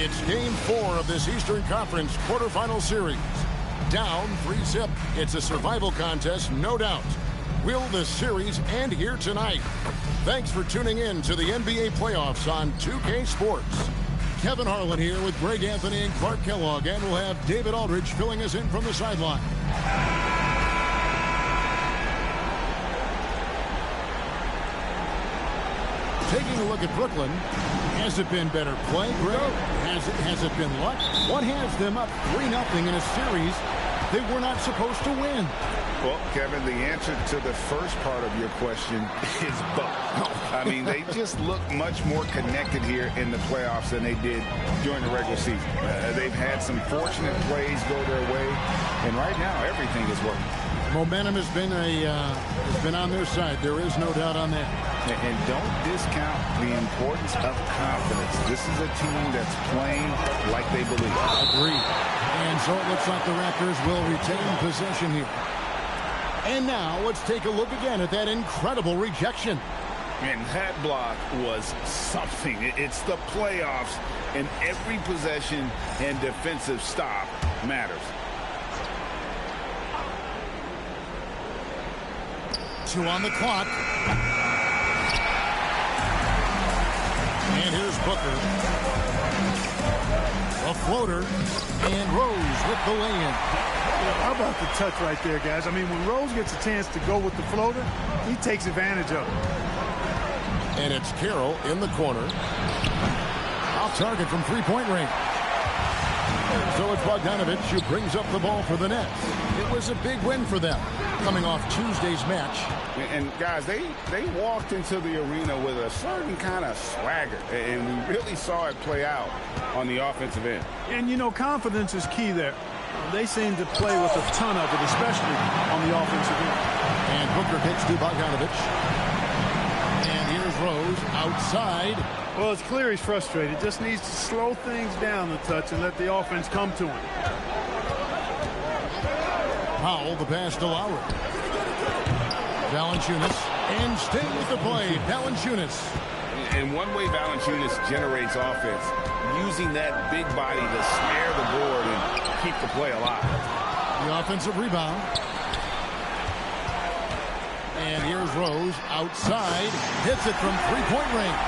It's game 4 of this Eastern Conference quarterfinal series. Down 3-zip. It's a survival contest, no doubt. Will the series end here tonight? Thanks for tuning in to the NBA playoffs on 2K Sports. Kevin Harlan here with Greg Anthony and Clark Kellogg, and we'll have David Aldridge filling us in from the sideline. Taking a look at Brooklyn, has it been better play, Greg? Has it been luck? What has them up 3-0 in a series they were not supposed to win? Well, Kevin, the answer to the first part of your question is both. I mean, they just look much more connected here in the playoffs than they did during the regular season. They've had some fortunate plays go their way, and right now everything is working. Momentum has been on their side. There is no doubt on that. And don't discount the importance of confidence. This is a team that's playing like they believe. Agreed. And so it looks like the Raptors will retain possession here. And now let's take a look again at that incredible rejection. And that block was something. It's the playoffs, and every possession and defensive stop matters. 2 on the clock. And here's Booker. A floater. And Rose with the lay-in. How about the touch right there, guys? I mean, when Rose gets a chance to go with the floater, he takes advantage of it. And it's Carroll in the corner. Off target from three-point range. So it's Bogdanović who brings up the ball for the Nets. It was a big win for them, coming off Tuesday's match. And guys, they walked into the arena with a certain kind of swagger, and we really saw it play out on the offensive end. And, you know, confidence is key there. They seem to play with a ton of it, especially on the offensive end. And Booker kicks to Bogdanović. And here's Rose outside. Well, it's clear he's frustrated. Just needs to slow things down a touch and let the offense come to him. Powell, the pass to Lowry. Valanciunas, and stay with the play, Valanciunas. And one way Valanciunas generates offense, using that big body to snare the board and keep the play alive. The offensive rebound. And here's Rose outside. Hits it from three-point range.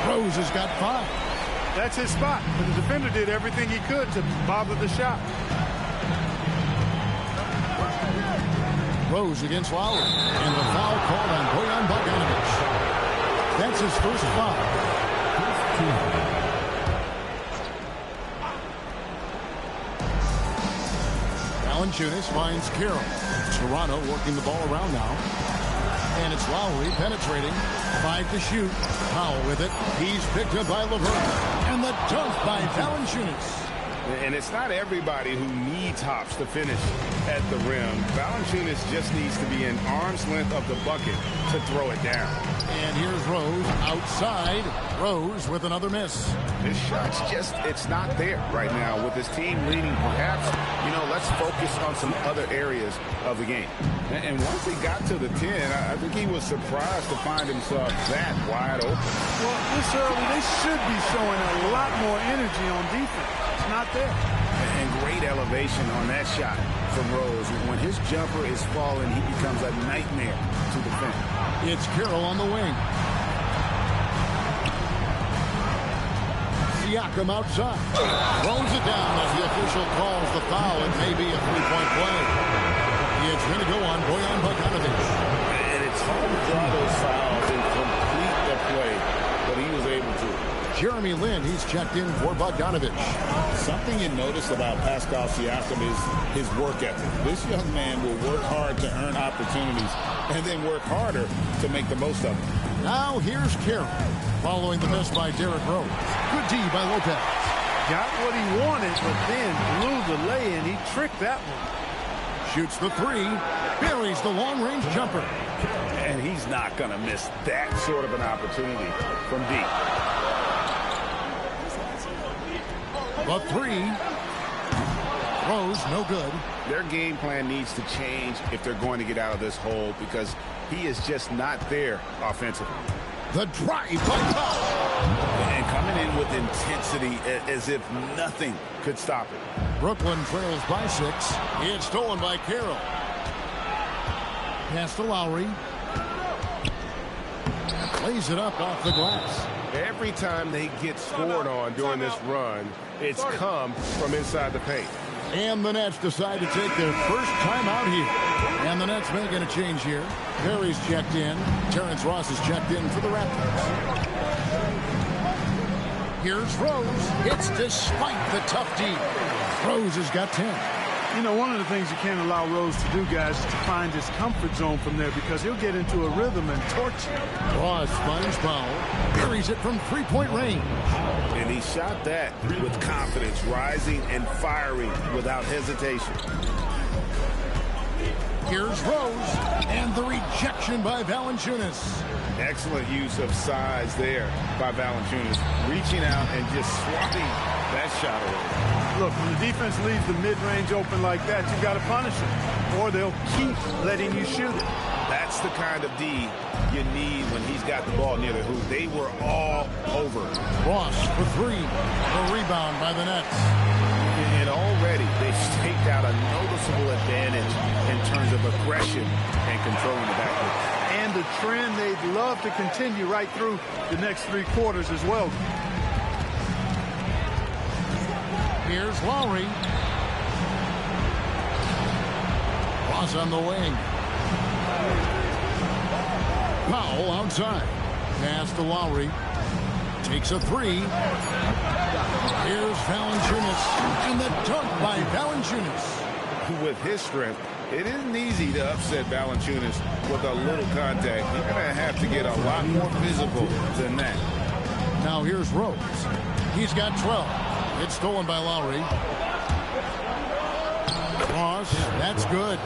Rose has got 5. That's his spot. But the defender did everything he could to bother the shot. Rose against Lowry. And the foul called on Bojan Bogdanović. That's his first foul. Valanciunas finds Carroll. Toronto working the ball around now. And it's Lowry penetrating. 5 to shoot. Powell with it. He's picked up by LeVert. And the dunk by Valanciunas. And it's not everybody who needs hops to finish at the rim. Valanciunas just needs to be an arm's length of the bucket to throw it down. And here's Rose outside. Rose with another miss. His shot's just, it's not there right now with his team leading. Perhaps, you know, let's focus on some other areas of the game. And once he got to the 10, I think he was surprised to find himself that wide open. Well, this early, they should be showing a lot more energy on defense. It's not there. And great elevation on that shot from Rose. When his jumper is falling, he becomes a nightmare to defend. It's Carroll on the wing. Siakam outside. Throws it down as the official calls the foul. It may be a three-point play. It's going to go on Bojan Bogdanović. And it's hard to draw those fouls and complete the play, but he was able to. Jeremy Lin, he's checked in for Bogdanović. Something you notice about Pascal Siakam is his work ethic. This young man will work hard to earn opportunities and then work harder to make the most of them. Now here's Carroll, following the miss by Derrick Rose. Good D by Lopez. Got what he wanted, but then blew the lay-in. He tricked that one. Shoots the 3, buries the long-range jumper. And he's not going to miss that sort of an opportunity from deep. The 3. Rose, no good. Their game plan needs to change if they're going to get out of this hole because he is just not there offensively. The drive by Powell. And coming in with intensity as if nothing could stop it. Brooklyn trails by 6. It's stolen by Carroll. Pass to Lowry. Lays it up off the glass. Every time they get scored on during this run, it's come from inside the paint. And the Nets decide to take their first time out here. And the Nets making a change here. Perry's checked in. Terrence Ross is checked in for the Raptors. Here's Rose. It's despite the tough D. Rose has got 10. You know, one of the things you can't allow Rose to do, guys, is to find his comfort zone from there because he'll get into a rhythm and torch you. Ross finds Powell. Buries it from three-point range. And he shot that with confidence, rising and firing without hesitation. Here's Rose. And the rejection by Valanciunas. Excellent use of size there by Valanciunas, reaching out and just swatting that shot away. Look, when the defense leaves the mid-range open like that, you've got to punish them, or they'll keep letting you shoot it. That's the kind of D you need when he's got the ball near the hoop. They were all over. Ross for 3. The rebound by the Nets. And already they've staked out a noticeable advantage in terms of aggression and controlling the backcourt. And a trend they'd love to continue right through the next 3 quarters as well. Here's Lowry. Ross on the wing. Powell outside. Pass to Lowry. Takes a 3. Here's Valanciunas. And the dunk by Valanciunas. With his strength, it isn't easy to upset Valanciunas with a little contact. You're going to have to get a lot more physical than that. Now here's Rose. He's got 12. It's stolen by Lowry. Ross, that's good.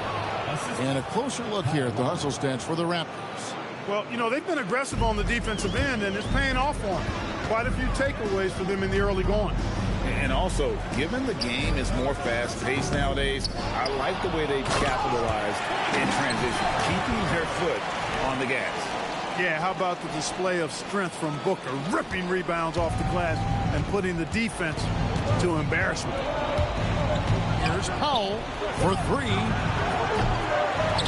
And a closer look here at the hustle stats for the Raptors. Well, you know, they've been aggressive on the defensive end, and it's paying off for them. Quite a few takeaways for them in the early going. And also, given the game is more fast-paced nowadays, I like the way they've capitalized in transition, keeping their foot on the gas. Yeah, how about the display of strength from Booker, ripping rebounds off the glass and putting the defense to embarrassment. Here's Powell for 3.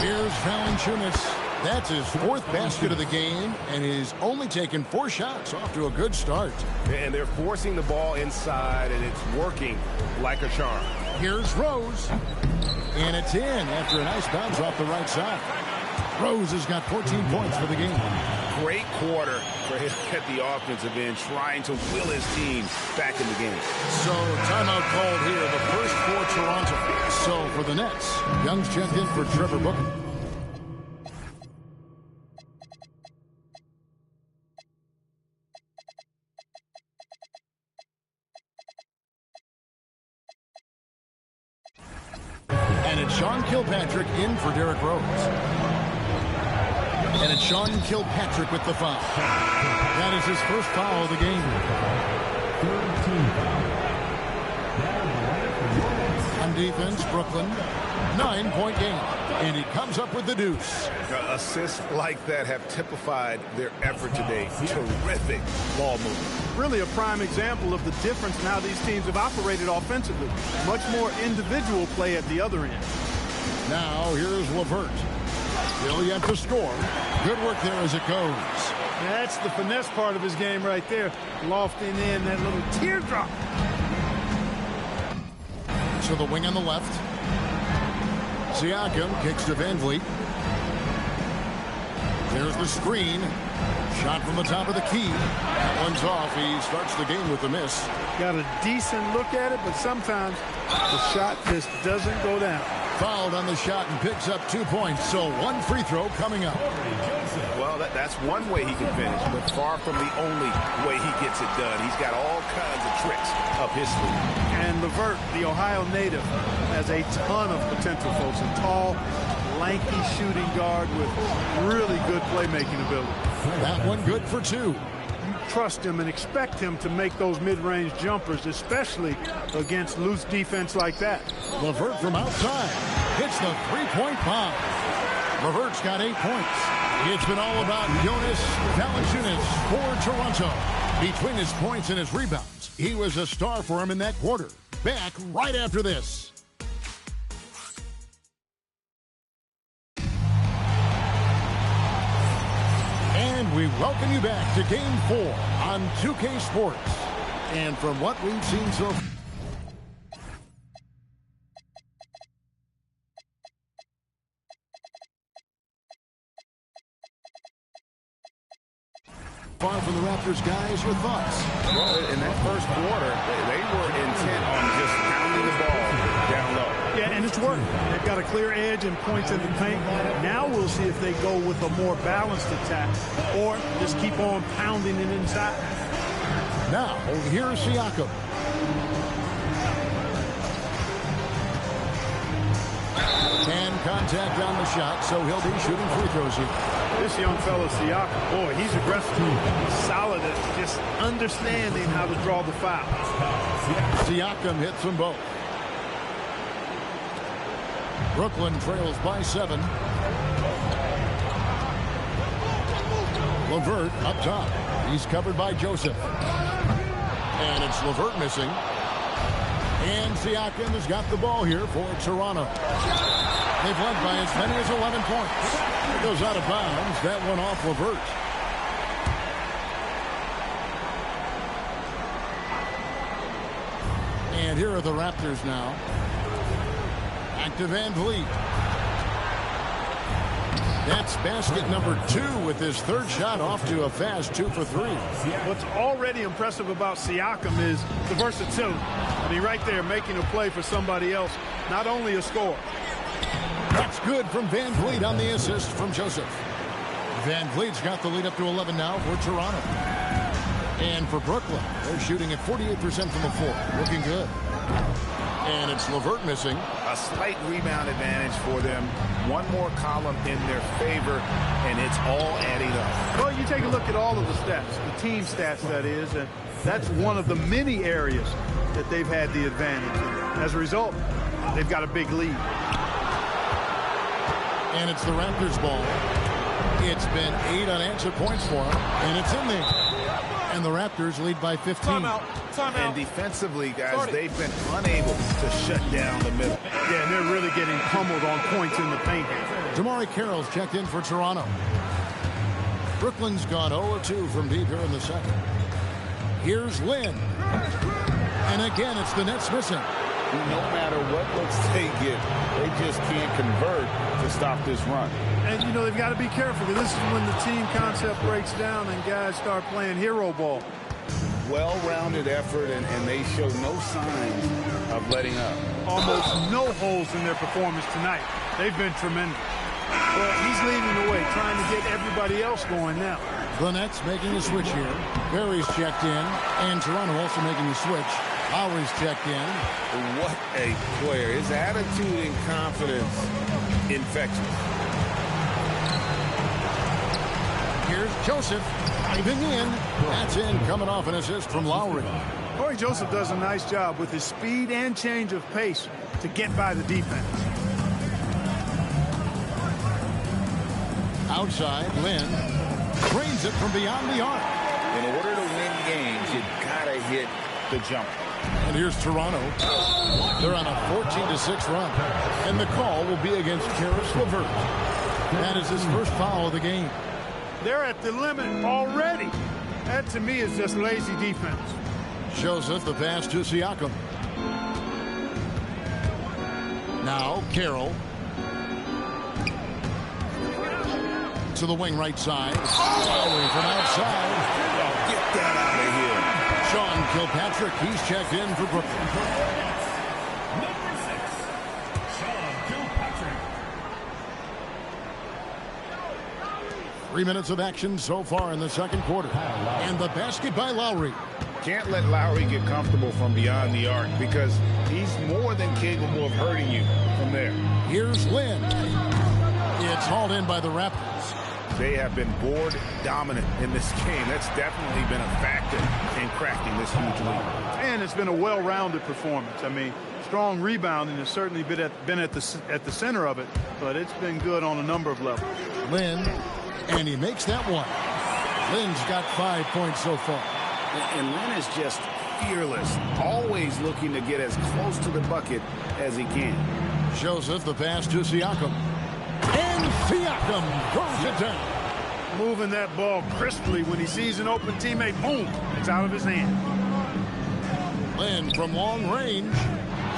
Here's Valanciunas. That's his 4th basket of the game, and he's only taken 4 shots. Off to a good start. And they're forcing the ball inside, and it's working like a charm. Here's Rose. And it's in after a nice bounce off the right side. Rose has got 14 points for the game. Great quarter for him at the offensive end, trying to will his team back in the game. So, timeout called here, the first for Toronto. So, for the Nets, Young's checked in for Trevor Booker. And it's Sean Kilpatrick in for Derrick Rose. And it's Sean Kilpatrick with the foul. That is his first foul of the game. On defense, Brooklyn, 9-point game. And he comes up with the deuce. Assists like that have typified their effort today. Terrific ball movement. Really a prime example of the difference in how these teams have operated offensively. Much more individual play at the other end. Now, here's LeVert. Still yet to score. Good work there as it goes. That's the finesse part of his game right there. Lofting in that little teardrop. To the wing on the left. Siakam kicks to VanVleet. There's the screen. Shot from the top of the key. That one's off. He starts the game with a miss. Got a decent look at it, but sometimes the shot just doesn't go down. Fouled on the shot and picks up 2 points. So 1 free throw coming up. Well, that's one way he can finish, but far from the only way he gets it done. He's got all kinds of tricks up his sleeve. And LeVert, the Ohio native, has a ton of potential, folks. A tall, lanky shooting guard with really good playmaking ability. That one good for 2. You trust him and expect him to make those mid-range jumpers, especially against loose defense like that. LeVert from outside hits the three-point bomb. LeVert's got 8 points. It's been all about Jonas Valanciunas for Toronto. Between his points and his rebounds, he was a star for him in that quarter. Back right after this. And we welcome you back to Game 4 on 2K Sports. And from what we've seen so far from the Raptors, guys, your thoughts? Well, in that first quarter, they were intent on just pounding the ball down low. Yeah, and it's worked. They've got a clear edge and points in the paint. Now we'll see if they go with a more balanced attack or just keep on pounding it inside. Now, here's Siakam. And contact on the shot, so he'll be shooting free throws here. This young fellow, Siakam, boy, he's aggressive. He's solid at just understanding how to draw the foul. Siakam hits them both. Brooklyn trails by 7. LeVert up top. He's covered by Joseph. And it's LeVert missing. And Siakam has got the ball here for Toronto. They've led by as many as 11 points. It goes out of bounds. That one off LeVert. And here are the Raptors now. Back to Van Vliet. That's basket number 2 with his third shot off to a fast 2 for 3. What's already impressive about Siakam is the versatility. I mean, right there making a play for somebody else, not only a scorer. That's good from Van Vliet on the assist from Joseph. Van Vliet's got the lead up to 11 now for Toronto. And for Brooklyn, they're shooting at 48% from the floor. Looking good. And it's LeVert missing. A slight rebound advantage for them. One more column in their favor, and it's all adding up. Well, you take a look at all of the stats, the team stats, that is, and that's one of the many areas that they've had the advantage. As a result, they've got a big lead. And it's the Raptors' ball. It's been 8 unanswered points for them, and it's in there. And the Raptors lead by 15. Timeout. And defensively, guys, they've been unable to shut down the middle. Yeah, and they're really getting pummeled on points in the paint. DeMarre Carroll's checked in for Toronto. Brooklyn's gone 0-2 from deep here in the second. Here's Lynn. And again, it's the Nets missing. No matter what looks they get, they just can't convert to stop this run. And, you know, they've got to be careful, because this is when the team concept breaks down and guys start playing hero ball. Well-rounded effort, and they show no signs of letting up. Almost no holes in their performance tonight. They've been tremendous. Well, he's leading the way, trying to get everybody else going now. The Nets making a switch here. Barry's checked in, and Toronto also making a switch. Lowry's checked in. What a player. His attitude and confidence infectious. Here's Joseph diving in. That's in, coming off an assist from Lowry. Corey Joseph does a nice job with his speed and change of pace to get by the defense. Outside, Lynn drains it from beyond the arc. In order to win games, you've got to hit the jumper. And here's Toronto. They're on a 14-6 run. And the call will be against Caris LeVert. That is his first foul of the game. They're at the limit already. That, to me, is just lazy defense. Joseph, the pass to Siakam. Now, Carroll. To the wing right side. Lowry from outside. Oh, get that out of here. Sean Kilpatrick, he's checked in for Brooklyn. Number 6, Sean Kilpatrick. 3 minutes of action so far in the second quarter. And the basket by Lowry. Can't let Lowry get comfortable from beyond the arc, because he's more than capable of hurting you from there. Here's Lynn. It's hauled in by the Raptors. They have been board dominant in this game. That's definitely been a factor in cracking this huge lead. And it's been a well-rounded performance. I mean, strong rebounding has certainly been at the center of it, but it's been good on a number of levels. Lynn, and he makes that one. Lynn's got 5 points so far. And Lynn is just fearless, always looking to get as close to the bucket as he can. Joseph, the pass to Siakam. And Siakam throws it down. Moving that ball crisply when he sees an open teammate. Boom! It's out of his hand. Lynn from long range.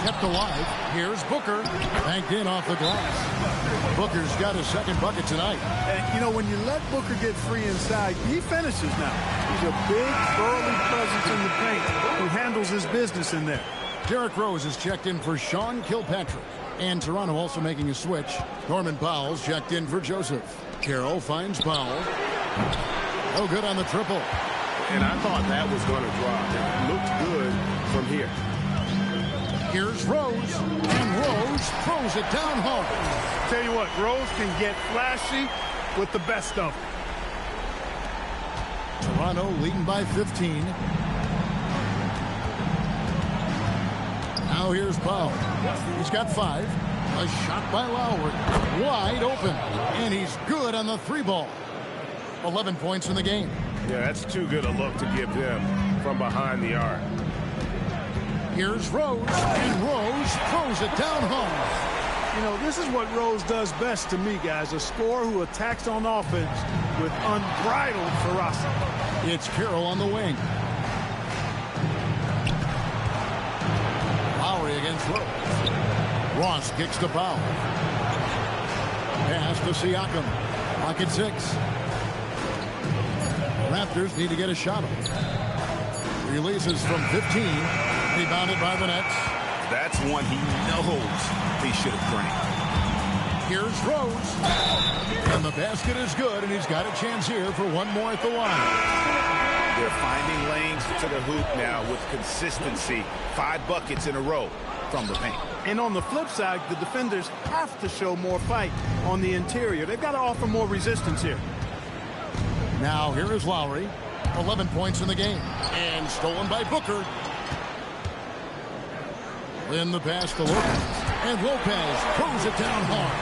Kept alive. Here's Booker. Banked in off the glass. Booker's got his second bucket tonight. And, you know, when you let Booker get free inside, he finishes now. He's a big, burly presence in the paint who handles his business in there. Derrick Rose is checked in for Sean Kilpatrick. And Toronto also making a switch. Norman Powell's checked in for Joseph. Carroll finds Powell. No good on the triple. And I thought that was going to drop. It looked good from here. Here's Rose. And Rose throws it down hard. Tell you what, Rose can get flashy with the best of them. Toronto leading by 15. Now here's Powell. He's got 5. A shot by Lowry. Wide open. And he's good on the 3 ball. 11 points in the game. Yeah, that's too good a look to give them from behind the arc. Here's Rose. And Rose throws it down home. You know, this is what Rose does best to me, guys. A scorer who attacks on offense with unbridled ferocity. It's Carroll on the wing. Lowry against Rose. Ross kicks to Powell. Pass to Siakam. Pocket 6. Raptors need to get a shot up. Releases from 15. Rebounded by the Nets. That's one he knows he should have drained. Here's Rose. And the basket is good, and he's got a chance here for one more at the line. They're finding lanes to the hoop now with consistency. 5 buckets in a row from the paint. And on the flip side, the defenders have to show more fight on the interior. They've got to offer more resistance here. Now here is Lowry. 11 points in the game. And stolen by Booker. Then the pass to Lopez. And Lopez throws it down hard.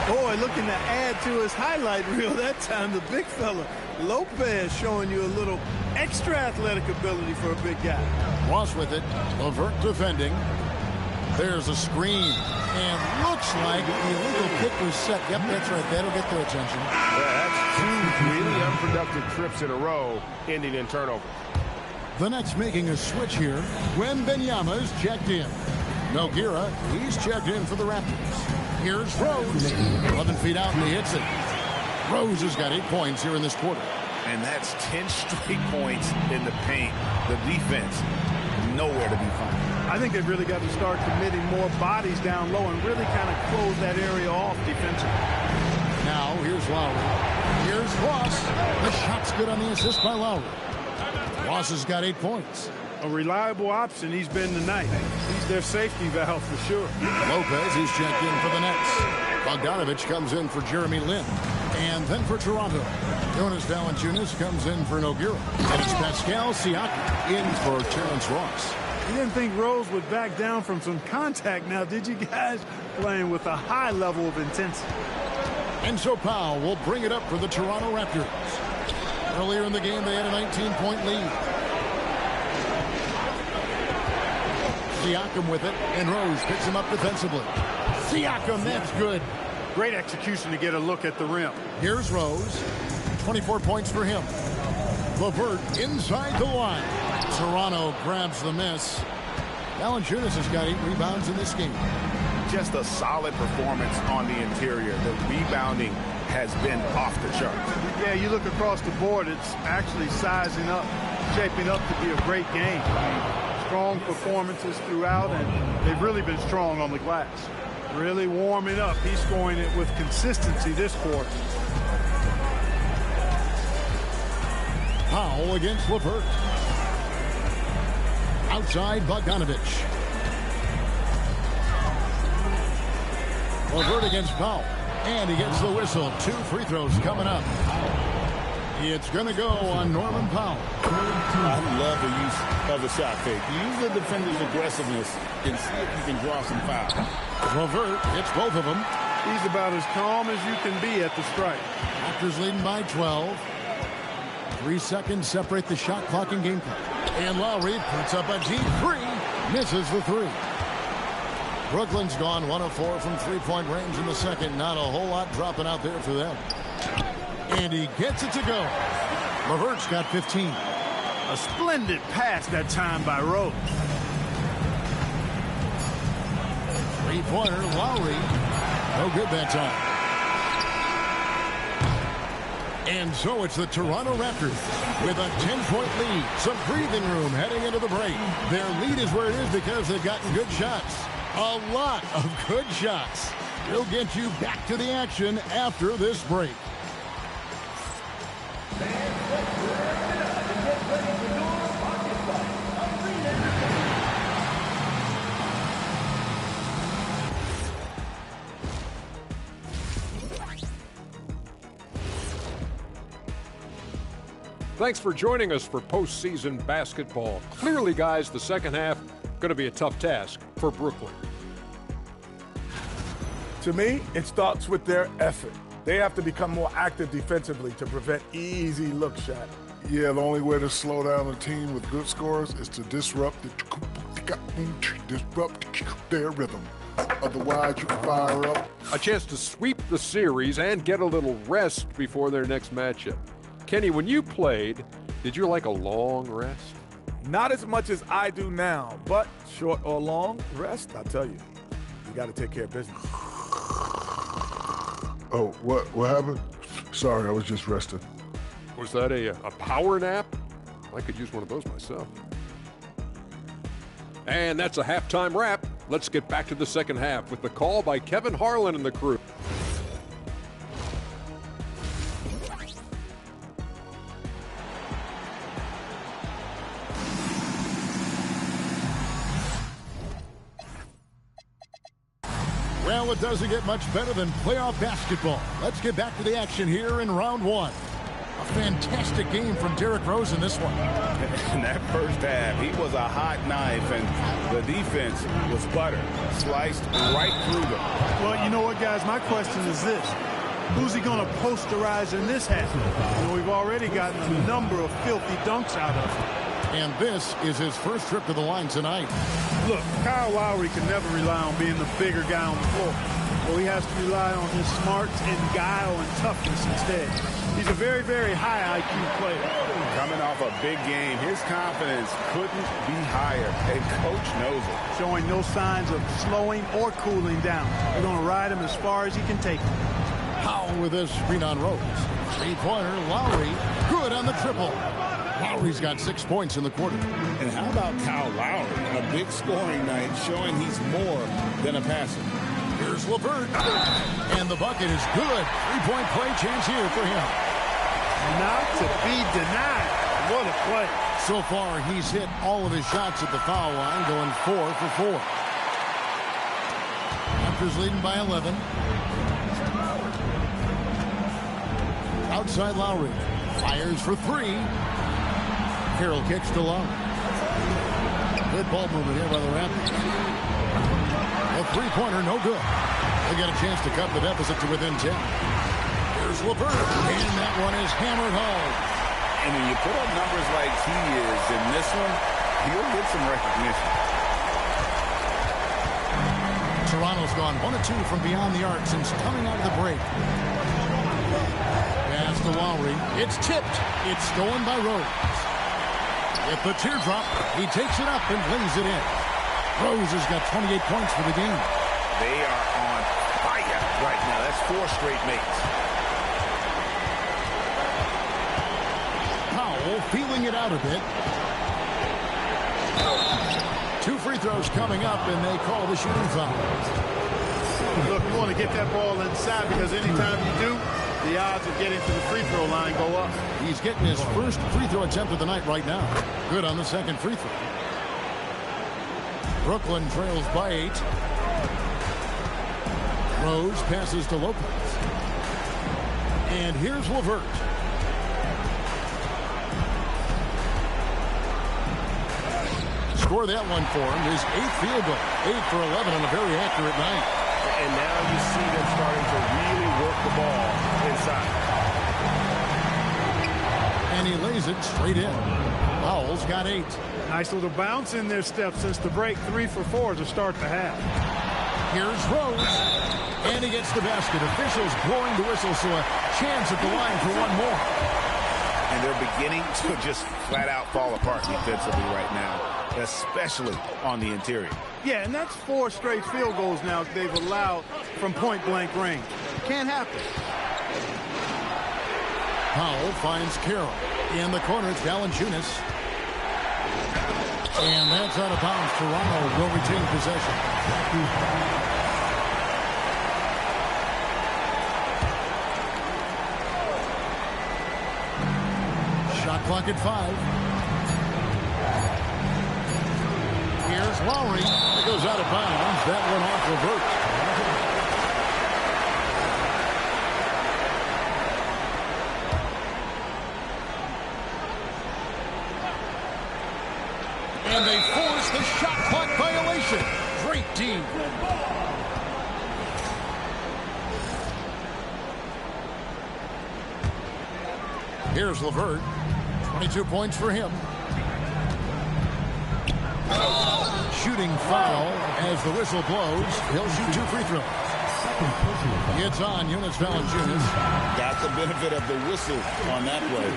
Boy, looking to add to his highlight reel that time, the big fella. Lopez showing you a little extra athletic ability for a big guy. Ross with it. LeVert defending. There's a screen. And looks like the illegal kick was set. Yep, that's right. That'll get their attention. Yeah, that's 2 really unproductive trips in a row, ending in turnover. The Nets making a switch here. Wembanyama is checked in. Nogueira, he's checked in for the Raptors. Here's Rose. 11 feet out, and he hits it. Rose has got 8 points here in this quarter. And that's 10 straight points in the paint. The defense, nowhere to be found. I think they've really got to start committing more bodies down low and really kind of close that area off defensively. Now, here's Lowry. Here's Ross. The shot's good on the assist by Lowry. Ross has got 8 points. A reliable option he's been tonight. He's their safety valve for sure. Lopez, he's checked in for the Nets. Bogdanovich comes in for Jeremy Lin. And then for Toronto, Jonas Valanciunas comes in for Nogueira. And it's Pascal Siakam in for Terrence Ross. You didn't think Rose would back down from some contact now, did you guys? Playing with a high level of intensity. And so Powell will bring it up for the Toronto Raptors. Earlier in the game, they had a 19-point lead. Siakam with it, and Rose picks him up defensively. Siakam, that's good. Great execution to get a look at the rim. Here's Rose. 24 points for him. LeVert inside the line. Toronto grabs the miss. Valanciunas has got 8 rebounds in this game. Just a solid performance on the interior. The rebounding has been off the charts. Yeah, you look across the board, it's actually sizing up, shaping up to be a great game. I mean, strong performances throughout, and they've really been strong on the glass. Really warming up. He's scoring it with consistency this quarter. Powell against LeVert. Outside Bogdanovich. LeVert against Powell. And he gets the whistle. 2 free throws coming up. It's going to go on Norman Powell. I love the use of the shot fake. Use the defender's aggressiveness and see if you can draw some fouls. LeVert hits both of them. He's about as calm as you can be at the strike. Raptors leading by 12. 3 seconds separate the shot clock and game clock. And Lowry puts up a deep three. Misses the three. Brooklyn's gone 1 of 4 from three-point range in the second. Not a whole lot dropping out there for them. And he gets it to go. LeVert's got 15. A splendid pass that time by Rose. Three-pointer, Lowry. No good that time. And so it's the Toronto Raptors with a 10-point lead. Some breathing room heading into the break. Their lead is where it is because they've gotten good shots. A lot of good shots. We'll get you back to the action after this break. Thanks for joining us for postseason basketball. Clearly, guys, the second half going to be a tough task for Brooklyn. To me, it starts with their effort. They have to become more active defensively to prevent easy look shots. Yeah, the only way to slow down a team with good scores is to disrupt their rhythm. Otherwise, you fire up. A chance to sweep the series and get a little rest before their next matchup. Kenny, when you played, did you like a long rest? Not as much as I do now, but short or long rest, I tell you, you got to take care of business. Oh, what happened? Sorry, I was just resting. Was that a power nap? I could use one of those myself. And that's a halftime wrap. Let's get back to the second half with the call by Kevin Harlan and the crew. Well, it doesn't get much better than playoff basketball. Let's get back to the action here in round one. A fantastic game from Derrick Rose in this one. In that first half, he was a hot knife, and the defense was butter. Sliced right through them. Well, you know what, guys? My question is this. Who's he going to posterize in this half? You know, we've already gotten a number of filthy dunks out of him. And this is his first trip to the line tonight. Look, Kyle Lowry can never rely on being the bigger guy on the floor. Well, he has to rely on his smarts and guile and toughness instead. He's a very, very high IQ player. Coming off a big game, his confidence couldn't be higher, and Coach knows it. Showing no signs of slowing or cooling down. They're going to ride him as far as he can take him. Powell with this screen on Rose. Three-pointer, Lowry, good on the triple. Lowry's got 6 points in the quarter. And how about Kyle Lowry? A big scoring night showing he's more than a passer. Here's LeVert. And the bucket is good. Three-point play chance here for him. Not to be denied. What a play. So far, he's hit all of his shots at the foul line, going 4 for 4. Raptors leading by 11. Outside Lowry. Fires for three. Carroll kicks to Lowry. Good ball movement here by the Raptors. A three-pointer, no good. They get a chance to cut the deficit to within 10. Here's LeVert, and that one is hammered home. And when you put up numbers like he is in this one, he'll get some recognition. Toronto's gone 1 of 2 from beyond the arc since coming out of the break. Pass to Lowry. It's tipped. It's stolen by Rose. With the teardrop, he takes it up and lays it in. Rose has got 28 points for the game. They are on fire right now. That's 4 straight makes. Powell feeling it out a bit. 2 free throws coming up, and they call the shooting foul. Look, you want to get that ball inside because anytime you do, the odds of getting to the free throw line go up. He's getting his first free throw attempt of the night right now. Good on the second free throw. Brooklyn trails by 8. Rose passes to Lopez. And here's LeVert. Score that one for him. His 8th field goal. 8 for 11 on a very accurate night. And now you see them starting to really work the ball inside. And he lays it straight in. Powell's got 8. Nice little bounce in their step since the break. 3 for 4 to start the half. Here's Rose. And he gets the basket. Officials blowing the whistle, so a chance at the line for one more. And they're beginning to just flat out fall apart defensively right now, especially on the interior. Yeah, and that's 4 straight field goals now they've allowed from point-blank range. Can't happen. Powell finds Carroll. In the corner, it's Valanciunas. And that's out of bounds. Toronto will retain possession. Shot clock at 5. Here's Lowry. It goes out of bounds. That one off LeVert. And they force the shot clock violation. Great team. Here's LeVert. 22 points for him. Shooting foul as the whistle blows. He'll shoot 2 free throws. It's on Jonas Valanciunas. Got the benefit of the whistle on that play.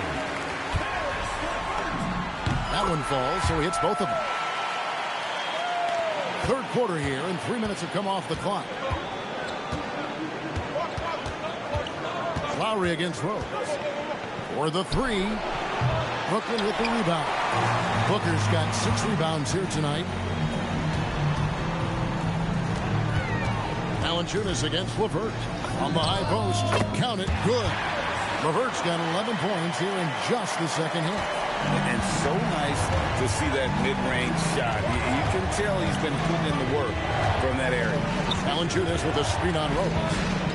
That one falls, so he hits both of them. Third quarter here, and 3 minutes have come off the clock. Lowry against Rose. For the 3. Brooklyn with the rebound. Booker's got 6 rebounds here tonight. Valanciunas against LeVert. On the high post. Count it. Good. LeVert's got 11 points here in just the second half. And so nice to see that mid-range shot. You can tell he's been putting in the work from that area. Valanciunas with a screen on Rose.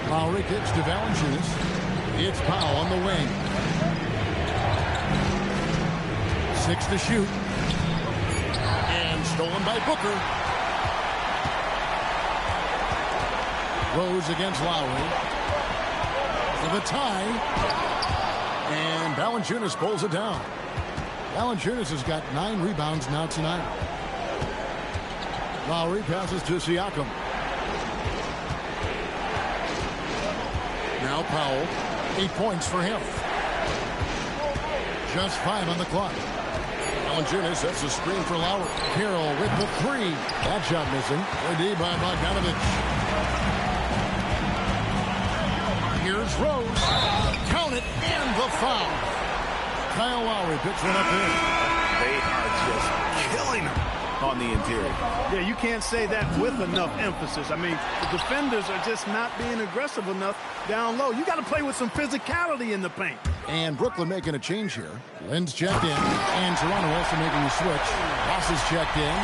Lowry kicks to Valanciunas. It's Powell on the wing. 6 to shoot. And stolen by Booker. Rose against Lowry. For the tie. And Valanciunas pulls it down. Valanciunas has got 9 rebounds now tonight. Lowry passes to Siakam. Now Powell. 8 points for him. Just 5 on the clock. Valanciunas sets a screen for Lowry. Carroll with the 3. That shot missing. D by Bogdanovich. Here's Rose. Count it, and the foul. Kyle Lowry picks one up in. They are just killing him on the interior. Yeah, you can't say that with enough emphasis. I mean, the defenders are just not being aggressive enough down low. You got to play with some physicality in the paint. And Brooklyn making a change here. Lynn's checked in, and Toronto also making a switch. Ross is checked in.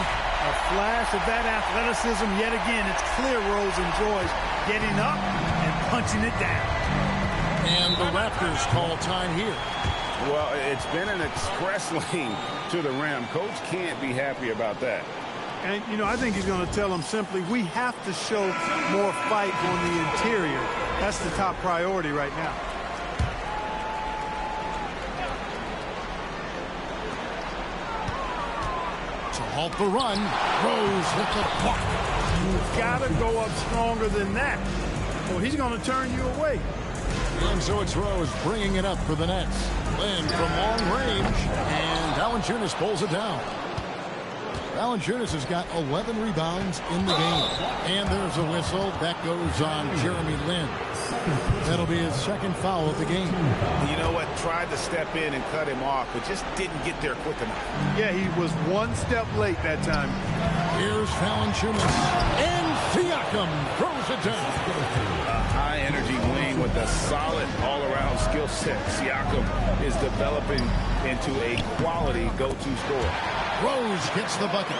A flash of that athleticism yet again. It's clear Rose enjoys getting up and punching it down. And the Raptors call time here. Well, it's been an express lane to the rim. Coach can't be happy about that. And, you know, I think he's going to tell them simply, we have to show more fight on the interior. That's the top priority right now. To halt the run, Rose with the block. You've got to go up stronger than that, or he's going to turn you away. And so it's Rose bringing it up for the Nets. Lynn from long range, and Valanciunas pulls it down. Valanciunas has got 11 rebounds in the game. And there's a whistle. That goes on Jeremy Lin. That'll be his second foul of the game. You know what? Tried to step in and cut him off, but just didn't get there quick enough. Yeah, he was one step late that time. Here's Valanciunas. And Siakam throws it down. A high-energy wing with a solid all-around skill set. Siakam is developing into a quality go-to scorer. Rose gets the bucket.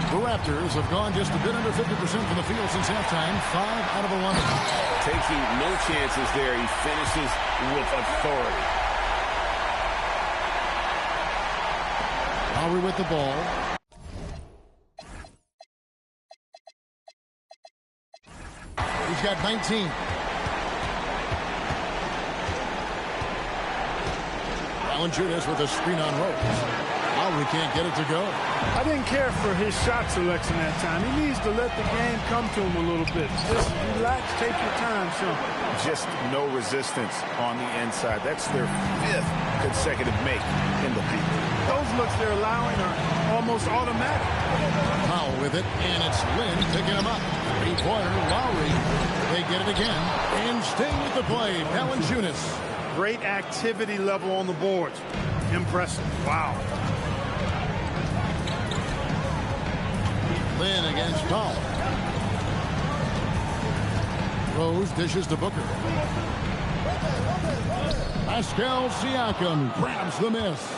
The Raptors have gone just a bit under 50% from the field since halftime. 5 out of 11. Taking no chances there. He finishes with authority. Lowry with the ball. He's got 19. Valanciunas with a screen on Rose. Lowry can't get it to go. I didn't care for his shot selection that time. He needs to let the game come to him a little bit. Just relax, take your time, son. Just no resistance on the inside. That's their 5th consecutive make in the field. Those looks they're allowing are almost automatic. Foul with it, and it's Lynn picking him up. Three-pointer, Lowry. They get it again, and staying with the play, Valanciunas. Great activity level on the boards. Impressive. Wow. Lynn against Powell. Rose dishes to Booker. Pascal Siakam grabs the miss.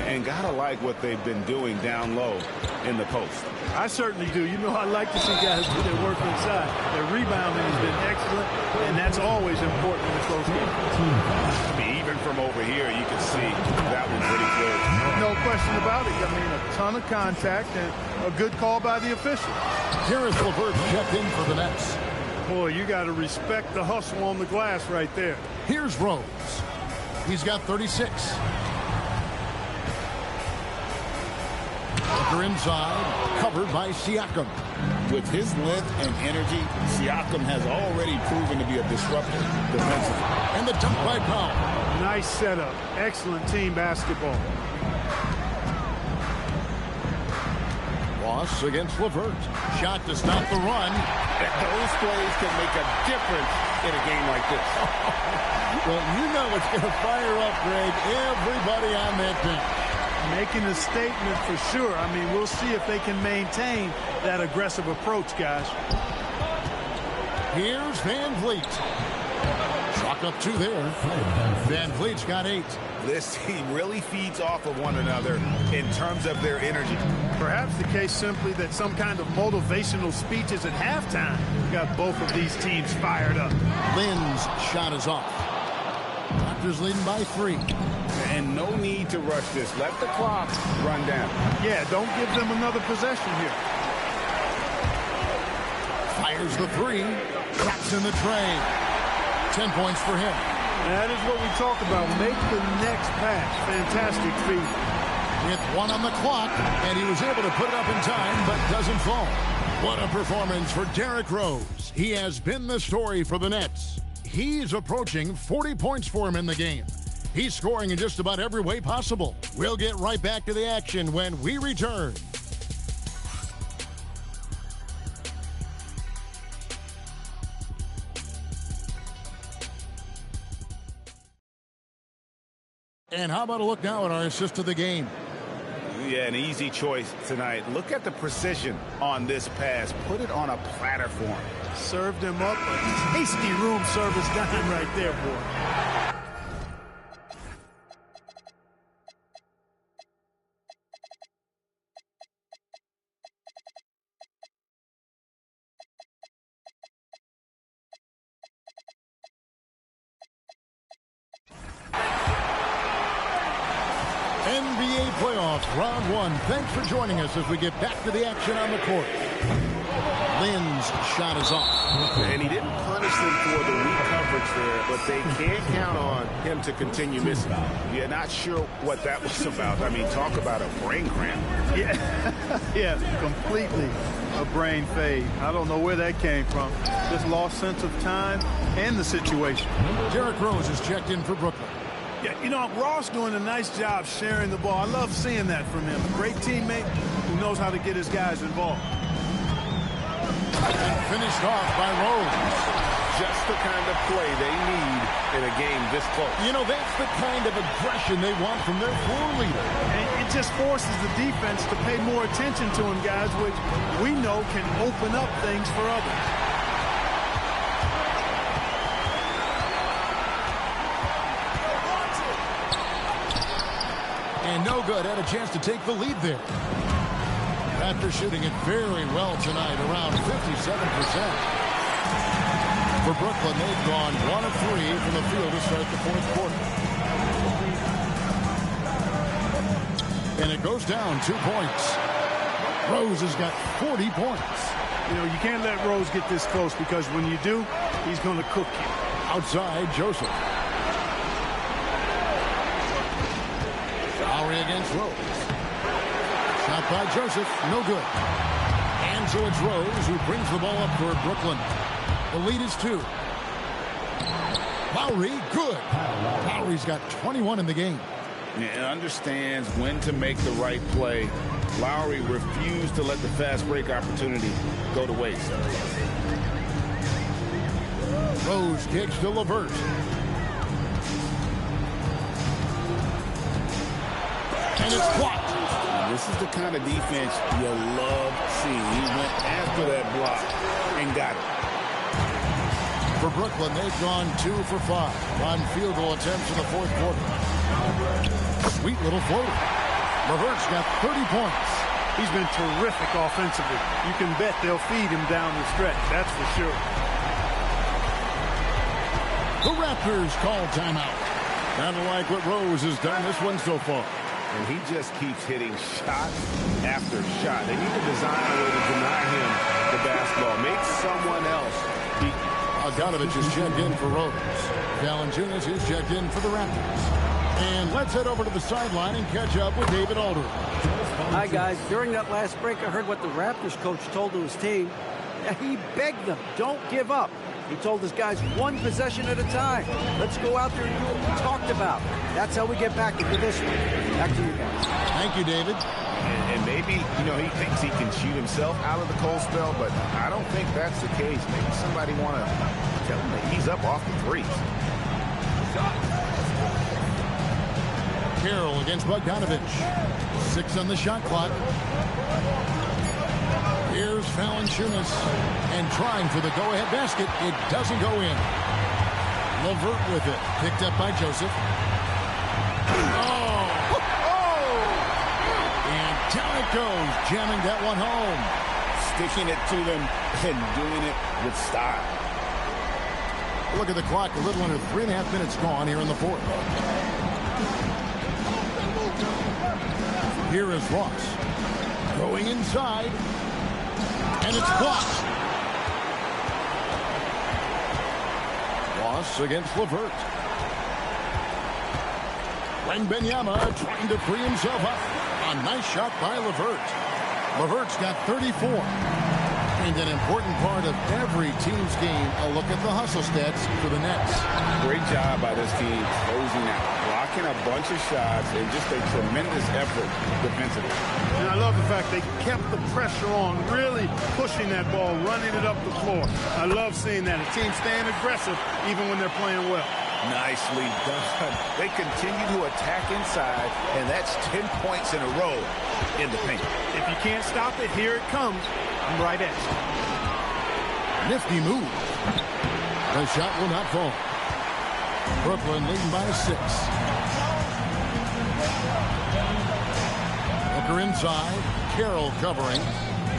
And gotta like what they've been doing down low in the post. I certainly do. You know, I like to see guys do their work inside. Their rebounding has been excellent, and that's always important in a close game. I mean, even from over here, you can see that was pretty close. No question about it. I mean, a ton of contact and a good call by the official. Karis LeVert checked in for the Nets. Boy, you got to respect the hustle on the glass right there. Here's Rose. He's got 36. Booker inside, covered by Siakam. With his length and energy, Siakam has already proven to be a disruptor defensively. And the dunk by Powell. Nice setup. Excellent team basketball. Ross against LeVert. Shot to stop the run. Those plays can make a difference in a game like this. Well, you know it's going to fire up, Greg, everybody on that team. Making a statement for sure. I mean, we'll see if they can maintain that aggressive approach, guys. Here's Van Vliet. Chalk up 2 there. Van Vliet's got 8. This team really feeds off of one another in terms of their energy. Perhaps the case simply that some kind of motivational speeches at halftime got both of these teams fired up. Lynn's shot is off. Raptors leading by 3. And no need to rush this. Let the clock run down. Yeah, don't give them another possession here. Fires the 3. Traps in the tray. 10 points for him. That is what we talk about. Make the next pass. Fantastic feat. With 1 on the clock, and he was able to put it up in time, but doesn't fall. What a performance for Derrick Rose. He has been the story for the Nets. He's approaching 40 points for him in the game. He's scoring in just about every way possible. We'll get right back to the action when we return. And how about a look now at our assist of the game? Yeah, an easy choice tonight. Look at the precision on this pass. Put it on a platter for him. Served him up a tasty room service dime right there, boy. NBA playoffs, round 1. Thanks for joining us as we get back to the action on the court. Lynn's shot is off. And he didn't punish them for the weak coverage there, but they can't count on him to continue missing. Yeah, not sure what that was about. I mean, talk about a brain cramp. Yeah, completely a brain fade. I don't know where that came from. Just lost sense of time and the situation. Derrick Rose is checked in for Brooklyn. Yeah, you know, Ross doing a nice job sharing the ball. I love seeing that from him. A great teammate who knows how to get his guys involved. And finished off by Rose. Just the kind of play they need in a game this close. You know, that's the kind of aggression they want from their floor leader. And it just forces the defense to pay more attention to him, guys, which we know can open up things for others. And no good. Had a chance to take the lead there. After shooting it very well tonight, around 57%. For Brooklyn, they've gone 1 of 3 from the field to start the 4th quarter. And it goes down 2 points. Rose has got 40 points. You know, you can't let Rose get this close because when you do, he's going to cook you. Outside, Joseph. against Rose. Shot by Joseph, no good. And so it's Rose who brings the ball up for Brooklyn. The lead is 2. Lowry, good. Lowry's got 21 in the game. And understands when to make the right play. Lowry refused to let the fast break opportunity go to waste. Rose kicks to LeVert. And it's blocked. This is the kind of defense you love seeing. He went after that block and got it. For Brooklyn, they've gone 2 for 5 on field goal attempts in the fourth quarter. Sweet little floater. LeVert's got 30 points. He's been terrific offensively. You can bet they'll feed him down the stretch, that's for sure. The Raptors call timeout. Kind of like what Rose has done this one so far. And he just keeps hitting shot after shot. They need to design a way to deny him the basketball. Make someone else beat him. Bogdanovich is checked in for Rose. Valanciunas is checked in for the Raptors. And let's head over to the sideline and catch up with David Aldridge. Hi, guys. During that last break, I heard what the Raptors coach told to his team. He begged them, don't give up. He told his guys 1 possession at a time. Let's go out there and do what we talked about. That's how we get back into this one. Back to you guys. Thank you, David. And maybe, he thinks he can shoot himself out of the cold spell, but I don't think that's the case. Maybe somebody want to tell him to ease up off the threes. Carroll against Bogdanovich. 6 on the shot clock. Here's Valanciunas, and trying for the go-ahead basket. It doesn't go in. LeVert with it. Picked up by Joseph. Oh! And down it goes, jamming that one home. Sticking it to them and doing it with style. Look at the clock. A little under 3.5 minutes gone here in the fourth. Here is Ross. Going inside. And it's blocked. Ross against LeVert. Wembanyama trying to free himself up. A nice shot by LeVert. LeVert's got 34. And an important part of every team's game, a look at the hustle stats for the Nets. Great job by this team closing out, blocking a bunch of shots, and just a tremendous effort defensively. And I love the fact they kept the pressure on, really pushing that ball, running it up the floor. I love seeing that. A team staying aggressive even when they're playing well. Nicely done. They continue to attack inside, and that's 10 points in a row in the paint. If you can't stop it, here it comes. I'm right at you. Nifty move. The shot will not fall. Brooklyn leading by 6. Booker inside. Carroll covering.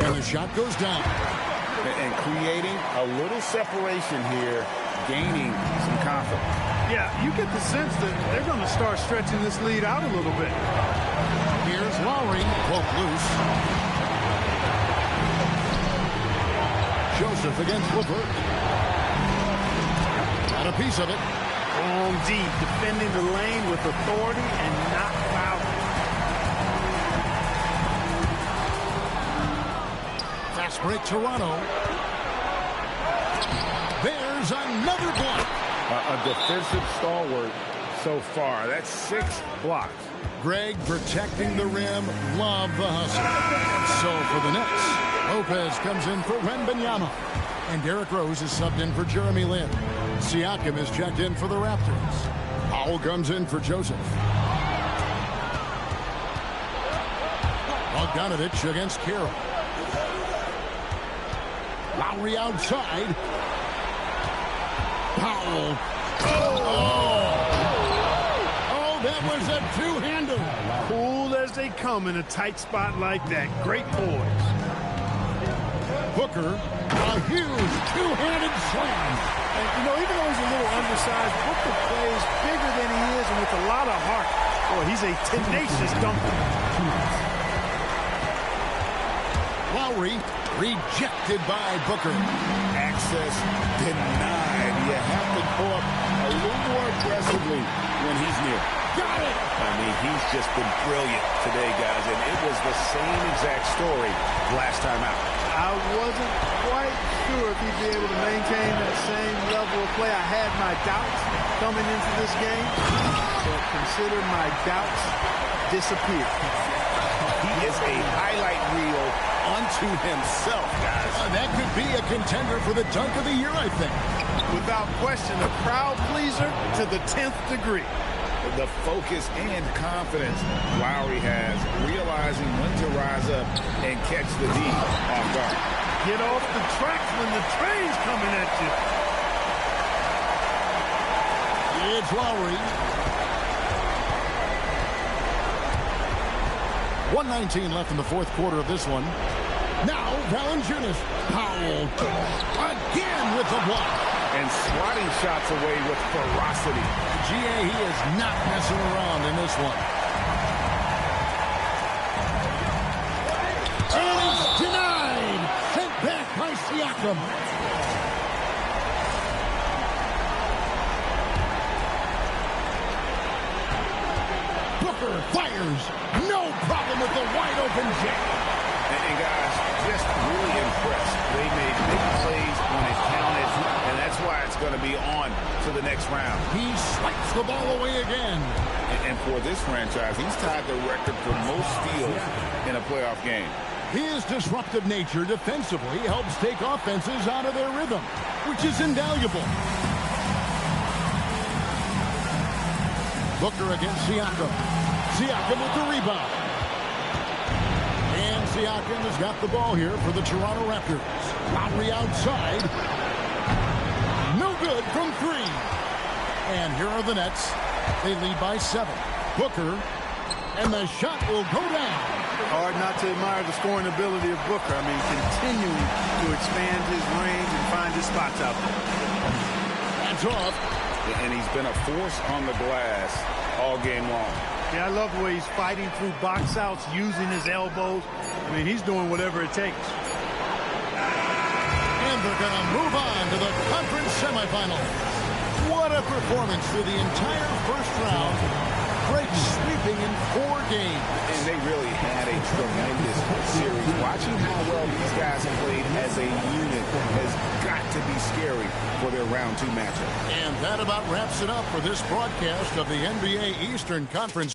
And the shot goes down. And creating a little separation here, gaining some confidence. Yeah, you get the sense that they're going to start stretching this lead out a little bit. Here's Lowry. Poke loose. Joseph against LeVert. Got a piece of it. On deep, defending the lane with authority and not fouling. Fast break, Toronto. There's another block. A defensive stalwart so far. That's 6 blocks. Greg protecting the rim. Love the hustle. So for the Nets, Lopez comes in for Wembanyama. And Derrick Rose is subbed in for Jeremy Lin. Siakam is checked in for the Raptors. Powell comes in for Joseph. Bogdanovich against Carroll. Lowry outside. Powell. Oh, that was a two-hander. Cool as they come in a tight spot like that. Great poise. Booker, a huge two-handed slam. And, even though he's a little undersized, Booker plays bigger than he is and with a lot of heart. Boy, he's a tenacious dunker. Lowry Rejected by Booker. Access denied. You have to go up a little more aggressively when he's near. Got it! I mean, he's just been brilliant today, guys, and it was the same exact story last time out. I wasn't quite sure if he'd be able to maintain that same level of play. I had my doubts coming into this game, but consider my doubts disappeared. He is a highlight reel unto himself, guys. That could be a contender for the dunk of the year, I think. Without question, a crowd pleaser to the 10th degree. The focus and confidence Lowry has, realizing when to rise up and catch the D off guard. Get off the tracks when the train's coming at you. It's Lowry. 1:19 left in the fourth quarter of this one. Now, Valanciunas. Powell again with the block. And swatting shots away with ferocity. GA, he is not messing around in this one. And it's denied. Sent back by Siakam. Booker fires. No problem with the wide open jam. And guys, just really impressed. They made big plays when it counted, and that's why it's going to be on to the next round. He swipes the ball away again. And for this franchise, he's tied the record for most steals in a playoff game. His disruptive nature defensively helps take offenses out of their rhythm, which is invaluable. Booker against Siakam. Siakam with the rebound. And Siakam has got the ball here for the Toronto Raptors. Lowry outside. No good from three. And here are the Nets. They lead by 7. Booker. And the shot will go down. Hard not to admire the scoring ability of Booker. I mean, continuing to expand his range and find his spots out there. That's off. And he's been a force on the glass all game long. Yeah, I love the way he's fighting through box outs, using his elbows. I mean, he's doing whatever it takes. And they're going to move on to the conference semifinals. What a performance through the entire first round. Great sweeping in 4 games. And they really had a tremendous series. Watching how well these guys played as a unit has got to be scary for their round 2 matchup. And that about wraps it up for this broadcast of the NBA Eastern Conference